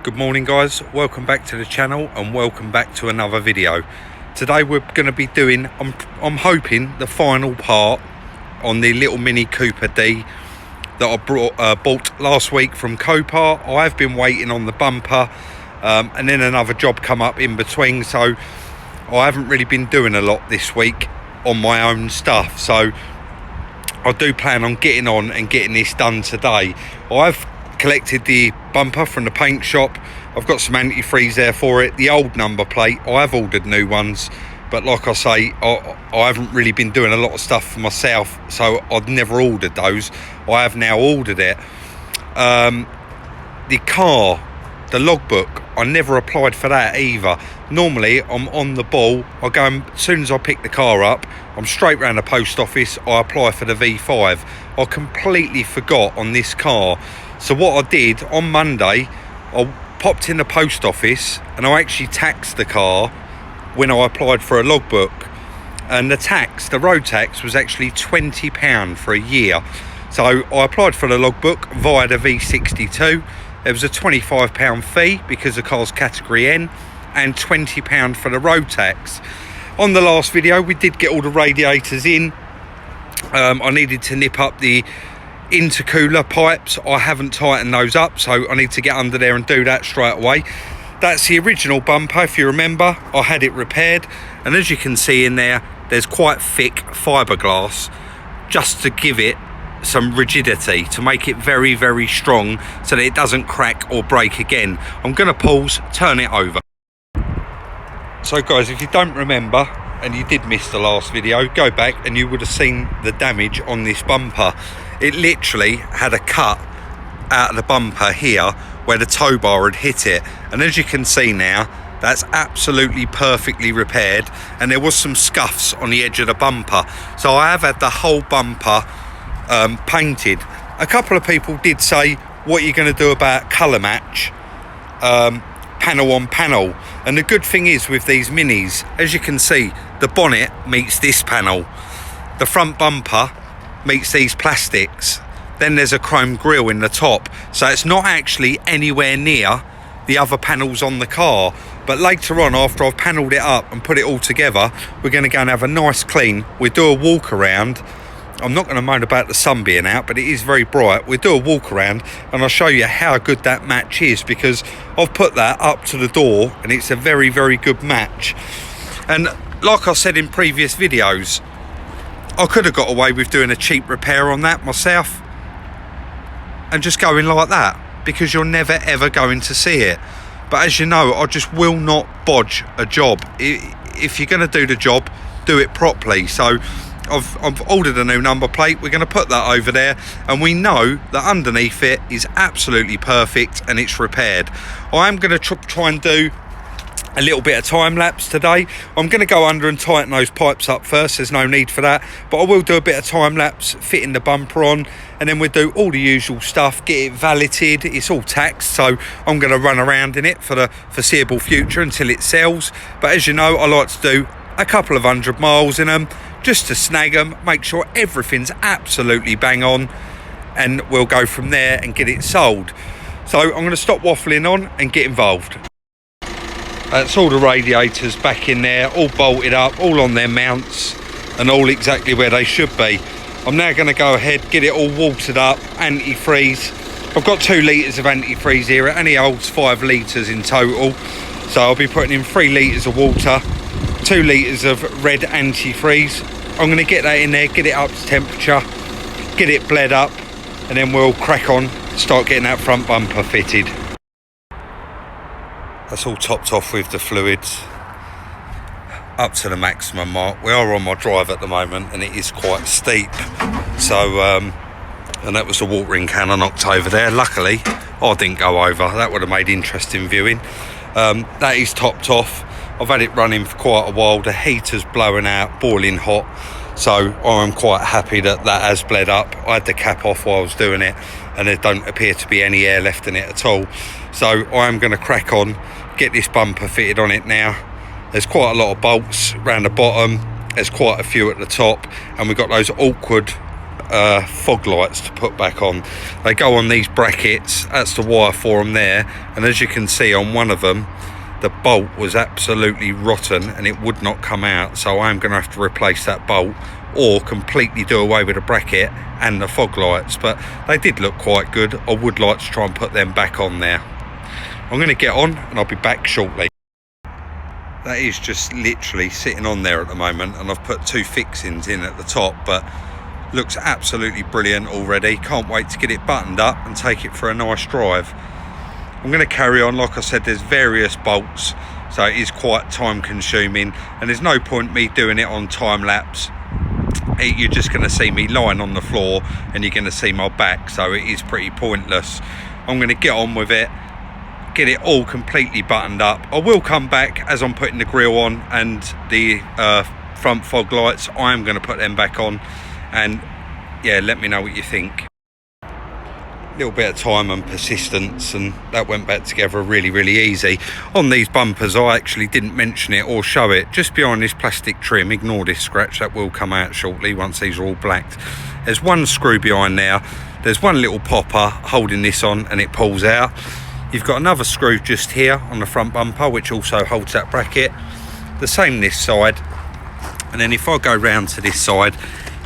Good morning guys, welcome back to the channel and welcome back to another video. Today we're going to be doing, I'm hoping, the final part on the little Mini Cooper D that I bought last week from Copart. I have been waiting on the bumper and then another job come up in between, so I haven't really been doing a lot this week on my own stuff, so I do plan on getting on and getting this done today. I've collected the bumper from the paint shop. I've got some antifreeze there for it. The old number plate, I have ordered new ones, but like I say, I haven't really been doing a lot of stuff for myself, so I've never ordered those. I have now ordered it. The car, the logbook, I never applied for that either. Normally I'm on the ball. I go, as soon as I pick the car up, I'm straight round the post office, I apply for the V5. I completely forgot on this car. So what I did on Monday, I popped in the post office and I actually taxed the car when I applied for a logbook. And the road tax was actually £20 for a year. So I applied for the logbook via the V62. There was a £25 fee because the car's category N and £20 for the road tax. On the last video, we did get all the radiators in. I needed to nip up the intercooler pipes. I haven't tightened those up, so I need to get under there and do that straight away. That's the original bumper, if you remember. I had it repaired, and as you can see in there, there's quite thick fiberglass just to give it some rigidity, to make it very, very strong so that it doesn't crack or break again. I'm going to pause, turn it over. So guys, if you don't remember and you did miss the last video, go back and you would have seen the damage on this bumper. It literally had a cut out of the bumper here where the tow bar had hit it, and as you can see now, that's absolutely perfectly repaired, and there was some scuffs on the edge of the bumper. So I have had the whole bumper painted. A couple of people did say, what are you going to do about colour match panel on panel? And the good thing is with these minis, as you can see, the bonnet meets this panel, the front bumper meets these plastics, then there's a chrome grille in the top, so it's not actually anywhere near the other panels on the car. But later on, after I've panelled it up and put it all together, we're going to go and have a nice clean. We'll do a walk around. I'm not going to moan about the sun being out, but it is very bright. We'll do a walk around and I'll show you how good that match is, because I've put that up to the door and it's a very, very good match. And like I said in previous videos, I could have got away with doing a cheap repair on that myself and just going like that, because you're never ever going to see it. But as you know, I just will not bodge a job. If you're going to do the job, do it properly. So I've ordered a new number plate. We're going to put that over there, and we know that underneath it is absolutely perfect and it's repaired. I am going to try and do a little bit of time lapse today. I'm going to go under and tighten those pipes up first. There's no need for that, but I will do a bit of time lapse, fitting the bumper on, and then we'll do all the usual stuff, get it valeted. It's all taxed, so I'm going to run around in it for the foreseeable future until it sells. But as you know, I like to do a couple of 100 miles in them just to snag them, make sure everything's absolutely bang on, and we'll go from there and get it sold. So I'm going to stop waffling on and get involved. That's all the radiators back in there, all bolted up, all on their mounts and all exactly where they should be. I'm now going to go ahead, get it all watered up, antifreeze. I've got 2 litres of antifreeze here. It only holds 5 litres in total, so I'll be putting in 3 litres of water, 2 litres of red antifreeze. I'm going to get that in there, get it up to temperature, get it bled up, and then we'll crack on, start getting that front bumper fitted. That's all topped off with the fluids up to the maximum mark. We are on my drive at the moment and it is quite steep, so and that was the watering can I knocked over there. Luckily I didn't go over, that would have made interesting viewing. That is topped off. I've had it running for quite a while. The heater's blowing out, boiling hot, so I'm quite happy that that has bled up. I had the cap off while I was doing it and there don't appear to be any air left in it at all. So I am going to crack on, get this bumper fitted on it now. There's quite a lot of bolts around the bottom, there's quite a few at the top, and we've got those awkward fog lights to put back on. They go on these brackets, that's the wire for them there, and as you can see on one of them, the bolt was absolutely rotten and it would not come out, so I'm going to have to replace that bolt or completely do away with the bracket and the fog lights. But they did look quite good. I would like to try and put them back on there. I'm going to get on and I'll be back shortly. That is just literally sitting on there at the moment, and I've put 2 fixings in at the top, but looks absolutely brilliant already. Can't wait to get it buttoned up and take it for a nice drive. I'm going to carry on. Like I said, there's various bolts, so it is quite time consuming, and there's no point me doing it on time lapse. You're just going to see me lying on the floor and you're going to see my back, so it is pretty pointless. I'm going to get on with it, get it all completely buttoned up. I will come back as I'm putting the grille on and the front fog lights. I am going to put them back on, and yeah, let me know what you think. Little bit of time and persistence, and that went back together really easy. On these bumpers, I actually didn't mention it or show it, just behind this plastic trim. Ignore this scratch, that will come out shortly once these are all blacked. There's one screw behind there, there's one little popper holding this on and it pulls out. You've got another screw just here on the front bumper which also holds that bracket. The same this side, and then if I go round to this side,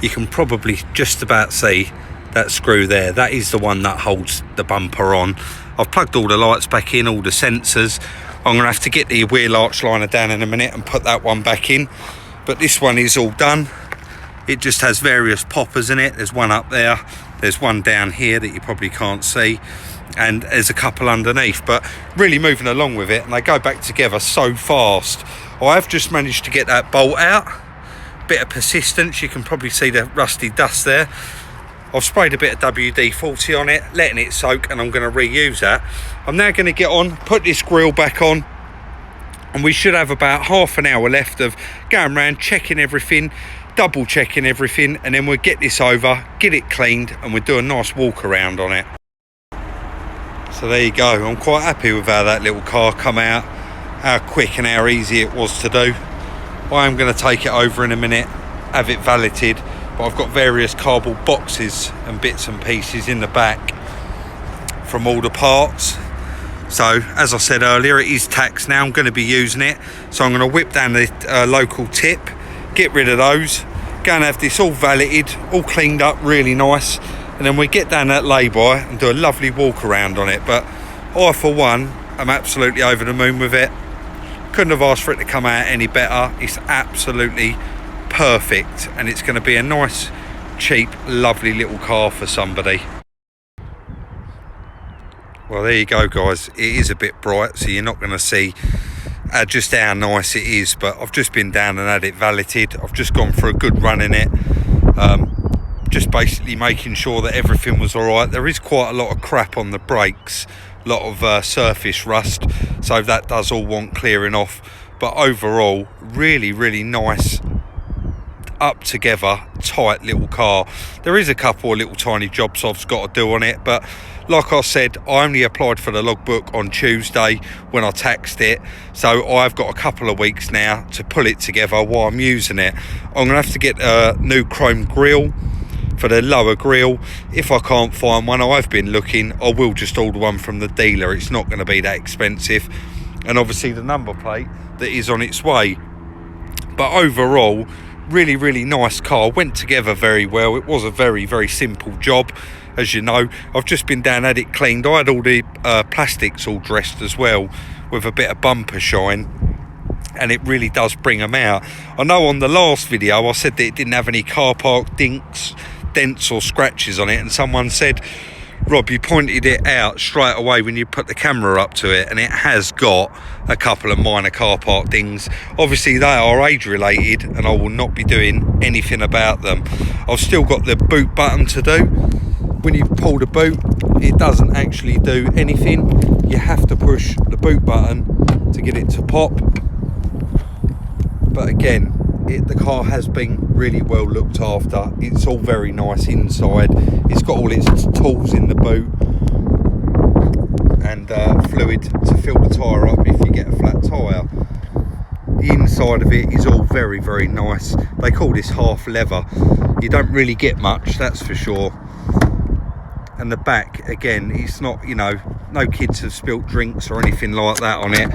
you can probably just about see that screw there. That is the one that holds the bumper on. I've plugged all the lights back in, all the sensors. I'm going to have to get the wheel arch liner down in a minute and put that one back in, but this one is all done. It just has various poppers in it. There's one up there, there's one down here that you probably can't see, and there's a couple underneath, but really moving along with it, and they go back together so fast. I have just managed to get that bolt out. Bit of persistence, you can probably see the rusty dust there. I've sprayed a bit of WD-40 on it, letting it soak, and I'm going to reuse that. I'm now going to get on, put this grill back on, and we should have about half an hour left of going around checking everything, double checking everything, and then we'll get this over, get it cleaned, and we'll do a nice walk around on it. So there you go. I'm quite happy with how that little car come out, how quick and how easy it was to do. I am going to take it over in a minute, have it valeted, but I've got various cardboard boxes and bits and pieces in the back from all the parts. So as I said earlier, it is taxed now. I'm going to be using it, so I'm going to whip down the local tip, get rid of those, go and have this all valeted, all cleaned up really nice, and then we get down that lay-by and do a lovely walk around on it. But I for one am absolutely over the moon with it. Couldn't have asked for it to come out any better. It's absolutely perfect, and it's going to be a nice, cheap, lovely little car for somebody. Well, there you go, guys. It is a bit bright, so you're not going to see just how nice it is, but I've just been down and had it valeted. I've just gone for a good run in it, just basically making sure that everything was all right. There is quite a lot of crap on the brakes, a lot of surface rust, so that does all want clearing off, but overall really nice, up together, tight little car. There is a couple of little tiny jobs I've got to do on it, but like I said, I only applied for the logbook on Tuesday when I taxed it, so I've got a couple of weeks now to pull it together while I'm using it. I'm gonna have to get a new chrome grille for the lower grille. If I can't find one, I've been looking, I will just order one from the dealer. It's not going to be that expensive, and obviously the number plate that is on its way. But overall, really nice car, went together very well. It was a very simple job, as you know. I've just been down, had it cleaned. I had all the plastics all dressed as well with a bit of bumper shine, and it really does bring them out. I know on the last video I said that it didn't have any car park dents or scratches on it, and someone said, Rob, you pointed it out straight away when you put the camera up to it, and it has got a couple of minor car park dings. Obviously they are age related, and I will not be doing anything about them. I've still got the boot button to do. When you pull the boot, it doesn't actually do anything. You have to push the boot button to get it to pop. But again, the car has been really well looked after. It's all very nice inside. It's got all its tools in the boot, and fluid to fill the tyre up if you get a flat tyre. The inside of it is all very nice. They call this half leather. you don't really get much, that's for sure. And the back, again, it's not, you know, no kids have spilt drinks or anything like that on it.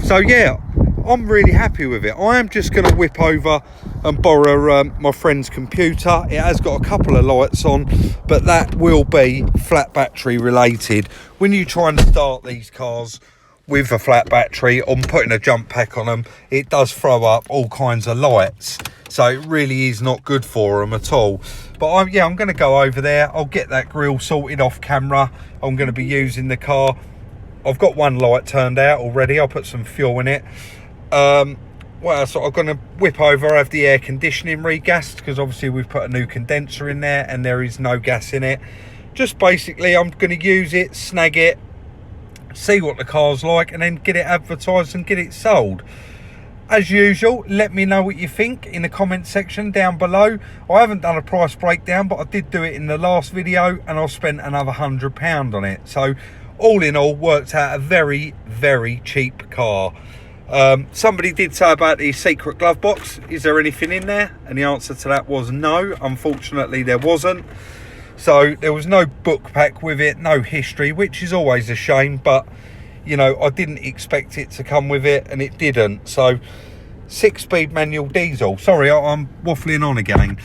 So yeah, I'm really happy with it. I am just going to whip over and borrow my friend's computer. It has got a couple of lights on, but that will be flat battery related. When you try and start these cars with a flat battery or putting a jump pack on them, it does throw up all kinds of lights. So it really is not good for them at all. But yeah, I'm going to go over there. I'll get that grill sorted off camera. I'm going to be using the car. I've got one light turned out already. I'll put some fuel in it. Well, so I'm going to whip over, have the air conditioning regassed, because obviously we've put a new condenser in there and there is no gas in it. Just basically, I'm going to use it, snag it, see what the car's like, and then get it advertised and get it sold. As usual, let me know what you think in the comment section down below. I haven't done a price breakdown, but I did do it in the last video, and I've spent another £100 on it. So all in all, worked out a very, very cheap car. Somebody did say about the secret glove box, is there anything in there? And the answer to that was no. Unfortunately, there wasn't. So there was no book pack with it, no history, which is always a shame, but you know, I didn't expect it to come with it, and it didn't. So 6-speed manual diesel. Sorry, I'm waffling on again.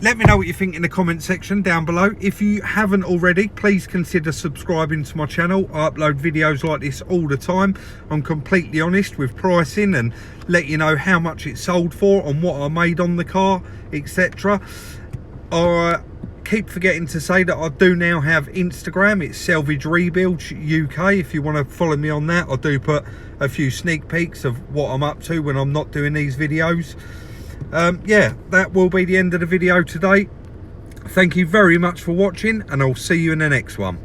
Let me know what you think in the comment section down below. If you haven't already, please consider subscribing to my channel. I upload videos like this all the time. I'm completely honest with pricing and let you know how much it sold for and what I made on the car, etc. I keep forgetting to say that I do now have Instagram. It's Salvage Rebuild UK. If you want to follow me on that, I do put a few sneak peeks of what I'm up to when I'm not doing these videos. Yeah, that will be the end of the video today. Thank you very much for watching, and I'll see you in the next one.